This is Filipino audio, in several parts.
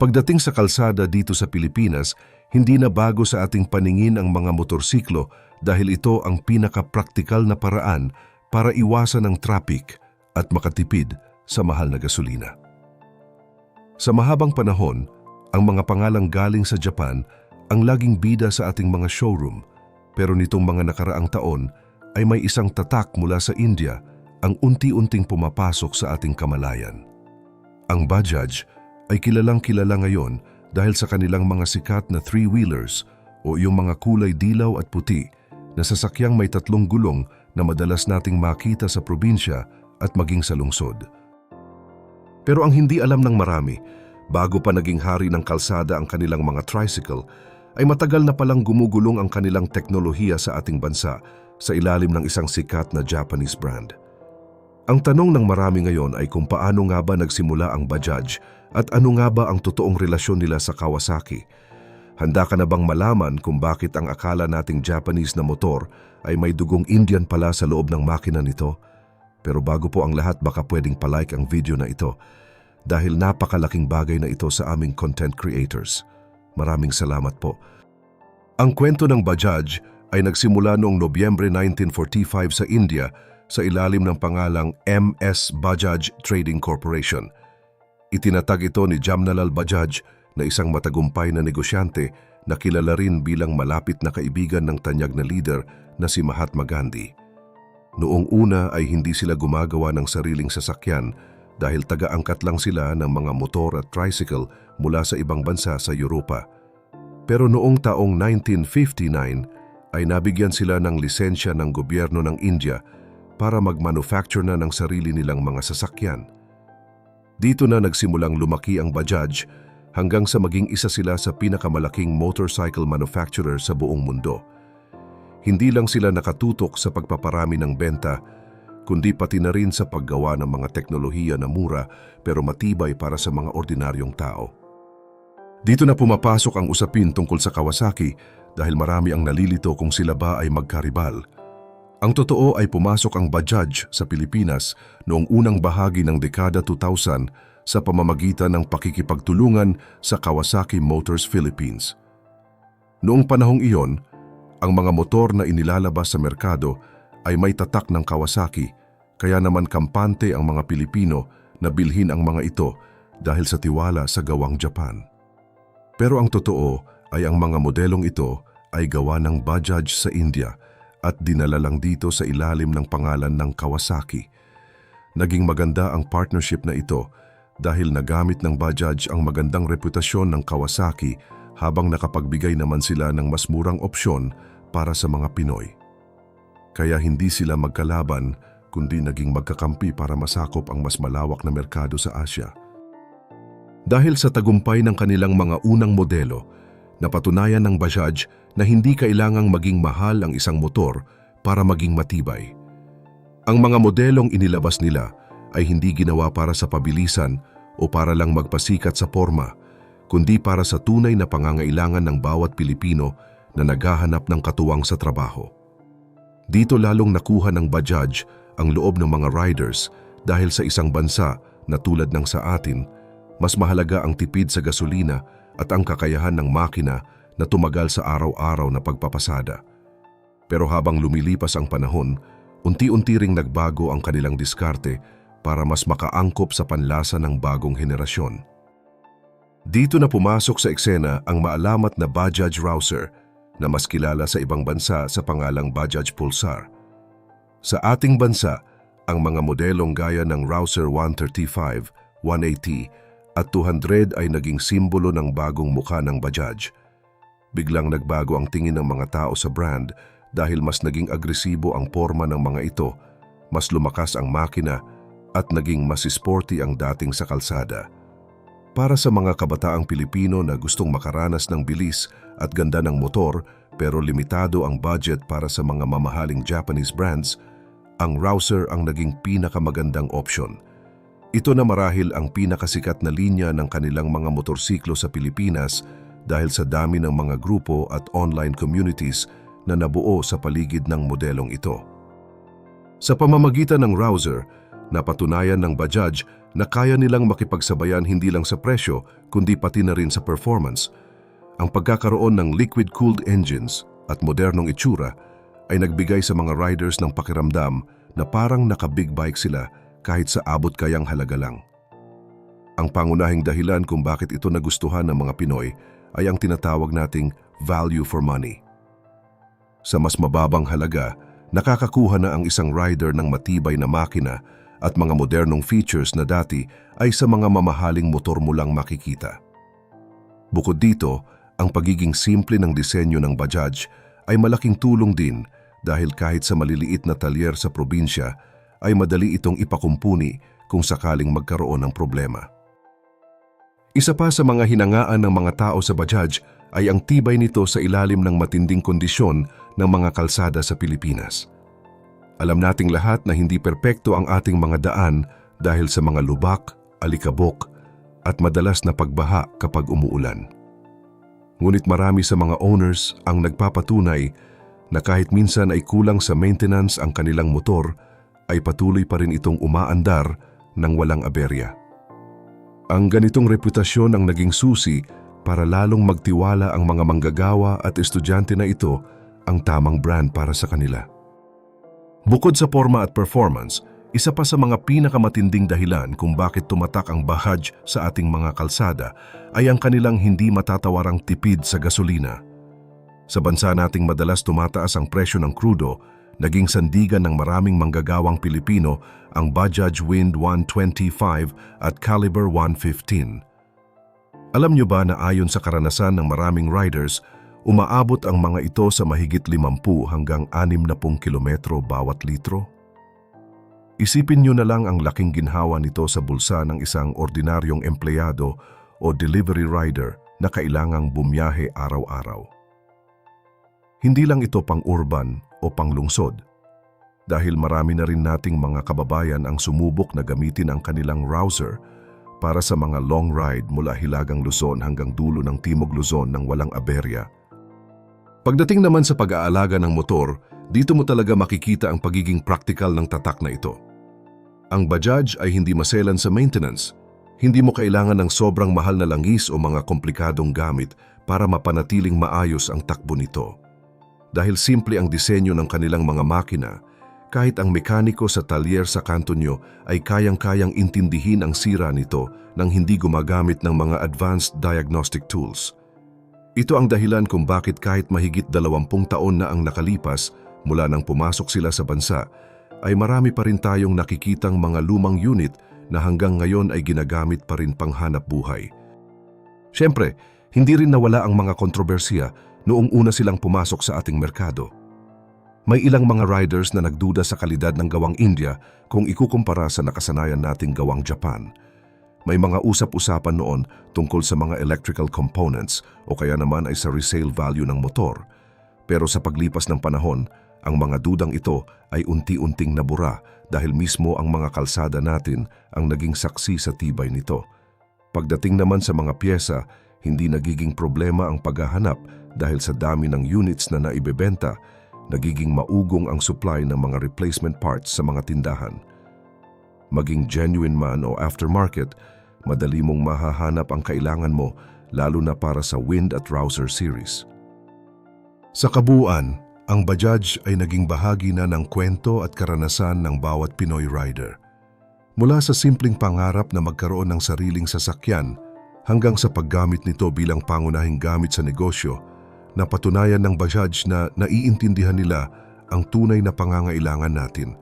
Pagdating sa kalsada dito sa Pilipinas, hindi na bago sa ating paningin ang mga motorsiklo dahil ito ang pinaka-praktikal na paraan para iwasan ang traffic at makatipid sa mahal na gasolina. Sa mahabang panahon, ang mga pangalang galing sa Japan ang laging bida sa ating mga showroom, pero nitong mga nakaraang taon ay may isang tatak mula sa India ang unti-unting pumapasok sa ating kamalayan. Ang Bajaj ay kilalang-kilala ngayon dahil sa kanilang mga sikat na three-wheelers o yung mga kulay dilaw at puti na sasakyang may 3 gulong na madalas nating makita sa probinsya at maging sa lungsod. Pero ang hindi alam ng marami, bago pa naging hari ng kalsada ang kanilang mga tricycle, ay matagal na palang gumugulong ang kanilang teknolohiya sa ating bansa sa ilalim ng isang sikat na Japanese brand. Ang tanong ng marami ngayon ay kung paano nga ba nagsimula ang Bajaj at ano nga ba ang totoong relasyon nila sa Kawasaki. Handa ka na bang malaman kung bakit ang akala nating Japanese na motor ay may dugong Indian pala sa loob ng makina nito? Pero bago po ang lahat, baka pwedeng palike ang video na ito dahil napakalaking bagay na ito sa aming content creators. Maraming salamat po. Ang kwento ng Bajaj ay nagsimula noong Nobyembre 1945 sa India sa ilalim ng pangalang MS Bajaj Trading Corporation. Itinatag ito ni Jamnalal Bajaj na isang matagumpay na negosyante na kilala rin bilang malapit na kaibigan ng tanyag na leader na si Mahatma Gandhi. Noong una ay hindi sila gumagawa ng sariling sasakyan dahil taga-angkat lang sila ng mga motor at tricycle mula sa ibang bansa sa Europa. Pero noong taong 1959 ay nabigyan sila ng lisensya ng gobyerno ng India para mag-manufacture na ng sarili nilang mga sasakyan. Dito na nagsimulang lumaki ang Bajaj hanggang sa maging isa sila sa pinakamalaking motorcycle manufacturer sa buong mundo. Hindi lang sila nakatutok sa pagpaparami ng benta, kundi pati na rin sa paggawa ng mga teknolohiya na mura pero matibay para sa mga ordinaryong tao. Dito na pumapasok ang usapin tungkol sa Kawasaki dahil marami ang nalilito kung sila ba ay magkaribal. Ang totoo ay pumasok ang Bajaj sa Pilipinas noong unang bahagi ng dekada 2000 sa pamamagitan ng pakikipagtulungan sa Kawasaki Motors Philippines. Noong panahong iyon, ang mga motor na inilalabas sa merkado ay may tatak ng Kawasaki, kaya naman kampante ang mga Pilipino na bilhin ang mga ito dahil sa tiwala sa gawang Japan. Pero ang totoo ay ang mga modelong ito ay gawa ng Bajaj sa India at dinala lang dito sa ilalim ng pangalan ng Kawasaki. Naging maganda ang partnership na ito dahil nagamit ng Bajaj ang magandang reputasyon ng Kawasaki habang nakapagbigay naman sila ng mas murang opsyon para sa mga Pinoy. Kaya hindi sila magkalaban kundi naging magkakampi para masakop ang mas malawak na merkado sa Asia. Dahil sa tagumpay ng kanilang mga unang modelo, napatunayan ng Bajaj na hindi kailangang maging mahal ang isang motor para maging matibay. Ang mga modelong inilabas nila ay hindi ginawa para sa pabilisan o para lang magpasikat sa porma, kundi para sa tunay na pangangailangan ng bawat Pilipino na naghahanap ng katuwang sa trabaho. Dito lalong nakuha ng Bajaj ang loob ng mga riders dahil sa isang bansa na tulad ng sa atin, mas mahalaga ang tipid sa gasolina at ang kakayahan ng makina na tumagal sa araw-araw na pagpapasada. Pero habang lumilipas ang panahon, unti-unti ring nagbago ang kanilang diskarte para mas makaangkop sa panlasa ng bagong henerasyon. Dito na pumasok sa eksena ang maalamat na Bajaj Rouser na mas kilala sa ibang bansa sa pangalang Bajaj Pulsar. Sa ating bansa, ang mga modelong gaya ng Rouser 135, 180 at 200 ay naging simbolo ng bagong mukha ng Bajaj. Biglang nagbago ang tingin ng mga tao sa brand dahil mas naging agresibo ang porma ng mga ito, mas lumakas ang makina at naging mas sporty ang dating sa kalsada. Para sa mga kabataang Pilipino na gustong makaranas ng bilis at ganda ng motor pero limitado ang budget para sa mga mamahaling Japanese brands, ang Rouser ang naging pinakamagandang opsyon. Ito na marahil ang pinakasikat na linya ng kanilang mga motorsiklo sa Pilipinas dahil sa dami ng mga grupo at online communities na nabuo sa paligid ng modelong ito. Sa pamamagitan ng Rouser, napatunayan ng Bajaj na kaya nilang makipagsabayan hindi lang sa presyo kundi pati na rin sa performance. Ang pagkakaroon ng liquid-cooled engines at modernong itsura ay nagbigay sa mga riders ng pakiramdam na parang naka-big bike sila kahit sa abot kayang halaga lang. Ang pangunahing dahilan kung bakit ito nagustuhan ng mga Pinoy ay ang tinatawag nating value for money. Sa mas mababang halaga, nakakakuha na ang isang rider ng matibay na makina at mga modernong features na dati ay sa mga mamahaling motor mo lang makikita. Bukod dito, ang pagiging simple ng disenyo ng Bajaj ay malaking tulong din dahil kahit sa maliliit na talyer sa probinsya ay madali itong ipakumpuni kung sakaling magkaroon ng problema. Isa pa sa mga hinangaan ng mga tao sa Bajaj ay ang tibay nito sa ilalim ng matinding kondisyon ng mga kalsada sa Pilipinas. Alam nating lahat na hindi perpekto ang ating mga daan dahil sa mga lubak, alikabok at madalas na pagbaha kapag umuulan. Ngunit marami sa mga owners ang nagpapatunay na kahit minsan ay kulang sa maintenance ang kanilang motor, ay patuloy pa rin itong umaandar ng walang aberya. Ang ganitong reputasyon ang naging susi para lalong magtiwala ang mga manggagawa at estudyante na ito ang tamang brand para sa kanila. Bukod sa forma at performance, isa pa sa mga pinakamatinding dahilan kung bakit tumatak ang Bajaj sa ating mga kalsada ay ang kanilang hindi matatawarang tipid sa gasolina. Sa bansa nating madalas tumataas ang presyo ng krudo, naging sandigan ng maraming manggagawang Pilipino ang Bajaj Wind 125 at Caliber 115. Alam nyo ba na ayon sa karanasan ng maraming riders, umaabot ang mga ito sa mahigit 50 hanggang 60 kilometro bawat litro? Isipin nyo na lang ang laking ginhawa nito sa bulsa ng isang ordinaryong empleyado o delivery rider na kailangang bumiyahe araw-araw. Hindi lang ito pang-urban o pang-lungsod, dahil marami na rin nating mga kababayan ang sumubok na gamitin ang kanilang Rouser para sa mga long ride mula Hilagang Luzon hanggang dulo ng Timog Luzon ng walang aberya. Pagdating naman sa pag-aalaga ng motor, dito mo talaga makikita ang pagiging practical ng tatak na ito. Ang Bajaj ay hindi maselan sa maintenance. Hindi mo kailangan ng sobrang mahal na langis o mga komplikadong gamit para mapanatiling maayos ang takbo nito. Dahil simple ang disenyo ng kanilang mga makina, kahit ang mekaniko sa talyer sa kanto nyo ay kayang-kayang intindihin ang sira nito nang hindi gumagamit ng mga advanced diagnostic tools. Ito ang dahilan kung bakit kahit mahigit 20 taon na ang nakalipas mula nang pumasok sila sa bansa, ay marami pa rin tayong nakikitang mga lumang unit na hanggang ngayon ay ginagamit pa rin panghanap buhay. Siyempre, hindi rin nawala ang mga kontrobersiya noong una silang pumasok sa ating merkado. May ilang mga riders na nagduda sa kalidad ng gawang India kung ikukumpara sa nakasanayan nating gawang Japan. May mga usap-usapan noon tungkol sa mga electrical components o kaya naman ay sa resale value ng motor. Pero sa paglipas ng panahon, ang mga dudang ito ay unti-unting nabura dahil mismo ang mga kalsada natin ang naging saksi sa tibay nito. Pagdating naman sa mga pyesa, hindi nagiging problema ang paghahanap dahil sa dami ng units na naibebenta, nagiging maugong ang supply ng mga replacement parts sa mga tindahan. Maging genuine man o aftermarket, madali mong mahahanap ang kailangan mo lalo na para sa Wind at Rouser series. Sa kabuuan, ang Bajaj ay naging bahagi na ng kwento at karanasan ng bawat Pinoy rider. Mula sa simpleng pangarap na magkaroon ng sariling sasakyan hanggang sa paggamit nito bilang pangunahing gamit sa negosyo, napatunayan ng Bajaj na naiintindihan nila ang tunay na pangangailangan natin.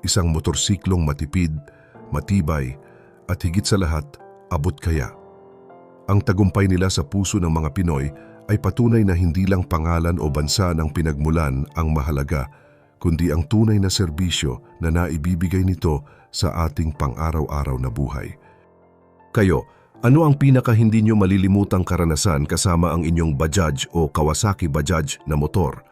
Isang motorsiklong matipid, matibay, at higit sa lahat, abot kaya. Ang tagumpay nila sa puso ng mga Pinoy ay patunay na hindi lang pangalan o bansa ng pinagmulan ang mahalaga, kundi ang tunay na serbisyo na naibibigay nito sa ating pang-araw-araw na buhay. Kayo, ano ang pinaka hindi nyo malilimutang karanasan kasama ang inyong Bajaj o Kawasaki Bajaj na motor?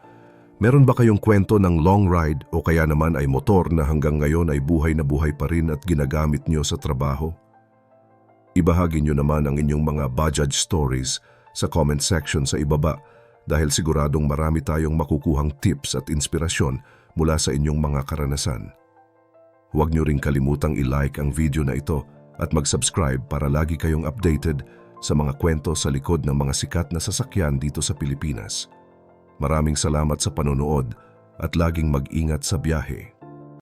Meron ba kayong kwento ng long ride o kaya naman ay motor na hanggang ngayon ay buhay na buhay pa rin at ginagamit nyo sa trabaho? Ibahagi nyo naman ang inyong mga Bajaj stories sa comment section sa ibaba dahil siguradong marami tayong makukuhang tips at inspirasyon mula sa inyong mga karanasan. Huwag nyo ring kalimutang i-like ang video na ito at mag-subscribe para lagi kayong updated sa mga kwento sa likod ng mga sikat na sasakyan dito sa Pilipinas. Maraming salamat sa panonood at laging mag-ingat sa biyahe.